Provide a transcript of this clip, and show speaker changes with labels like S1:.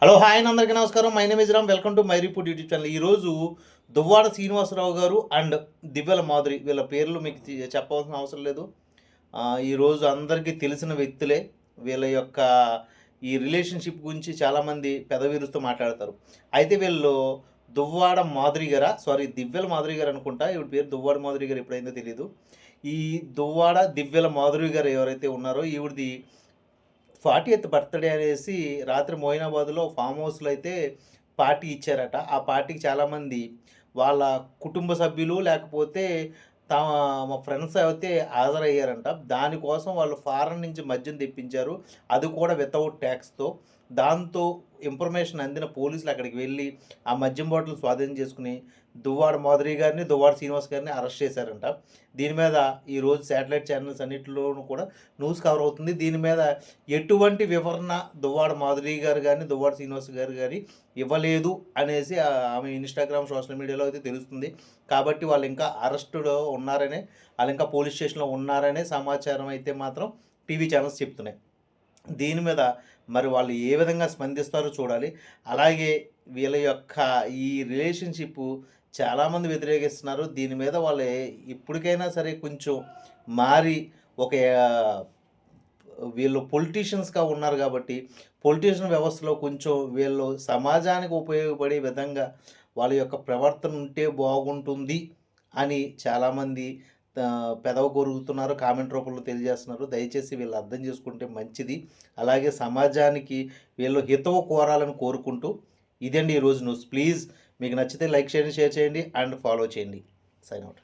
S1: Hello hi and అందరికీ నమస్కారం. My name is Ram. Welcome to my report YouTube channel. ఈరోజు దువ్వాడ శ్రీనివాసరావు గారు అండ్ దివ్యల మాధురి వీళ్ళ పేర్లు మీకు చెప్పవలసిన అవసరం లేదు. ఈరోజు అందరికీ తెలిసిన వ్యక్తులే. వీళ్ళ యొక్క ఈ రిలేషన్షిప్ గురించి చాలామంది పెదవిరుస్తూ మాట్లాడతారు. అయితే వీళ్ళు దువ్వాడ మాధురి గారా, దివ్యల మాధురి గారు అనుకుంటా. ఈవిడ పేరు దువ్వాడ మాధురి గారు ఎప్పుడైందో తెలియదు. ఈ దువ్వాడ దివ్యల మాధురి గారు ఎవరైతే ఉన్నారో ఈవిడది 40th బర్త్‌డే అనేసి రాత్రి మోయినాబాద్‌లో ఫామ్ హౌస్‌లో అయితే పార్టీ ఇచ్చారట. ఆ పార్టీకి చాలామంది వాళ్ళ కుటుంబ సభ్యులు లేకపోతే మా ఫ్రెండ్స్ అయితే హాజరయ్యారంట. దానికోసం వాళ్ళు ఫారెన్ నుంచి మద్యం తెప్పించారు. అది కూడా వితౌట్ ట్యాక్స్‌తో. దాంతో ఇన్ఫర్మేషన్ అందిన పోలీసులు అక్కడికి వెళ్ళి ఆ మద్యం బాటిల్ స్వాధీనం చేసుకొని దువ్వాడ మాధురి గారిని, దువ్వాడ శ్రీనివాస్ గారిని అరెస్ట్ చేశారంట. దీని మీద ఈరోజు శాటిలైట్ ఛానల్స్ అన్నిటిలోనూ కూడా న్యూస్ కవర్ అవుతుంది. దీని మీద ఎటువంటి వివరణ దువ్వాడ మాధురి గారు కానీ, దువ్వాడ శ్రీనివాస్ గారు కానీ ఇవ్వలేదు అనేసి ఆమె ఇన్‌స్టాగ్రామ్, సోషల్ మీడియాలో అయితే తెలుస్తుంది. కాబట్టి వాళ్ళు ఇంకా అరెస్టులో ఉన్నారనే, వాళ్ళు ఇంకా పోలీస్ స్టేషన్‌లో ఉన్నారనే సమాచారం అయితే మాత్రం టీవీ ఛానల్స్ చెప్తున్నాయి. దీని మీద మరి వాళ్ళు ఏ విధంగా స్పందిస్తారో చూడాలి. అలాగే వీళ్ళ యొక్క ఈ రిలేషన్‌షిప్పు చాలామంది వ్యతిరేకిస్తున్నారు. దీని మీద వాళ్ళు ఇప్పటికైనా సరే కొంచెం మారి ఒక వీళ్ళు పొలిటీషియన్స్‌గా ఉన్నారు కాబట్టి, పొలిటీషియన్ వ్యవస్థలో కొంచెం వీళ్ళు సమాజానికి ఉపయోగపడే విధంగా వాళ్ళ యొక్క ప్రవర్తన ఉంటే బాగుంటుంది అని చాలామంది పెదవి కొరుకుతున్నారు. కామెంట్ రూపంలో తెలియజేస్తున్నారు. దయచేసి వీళ్ళు అర్థం చేసుకుంటే మంచిది. అలాగే సమాజానికి వీళ్ళు హితవు కోరాలని కోరుకుంటూ ఇదండి ఈరోజు న్యూస్. ప్లీజ్ మీకు నచ్చితే లైక్ చేయండి, షేర్ చేయండి అండ్ ఫాలో చేయండి. Sign out.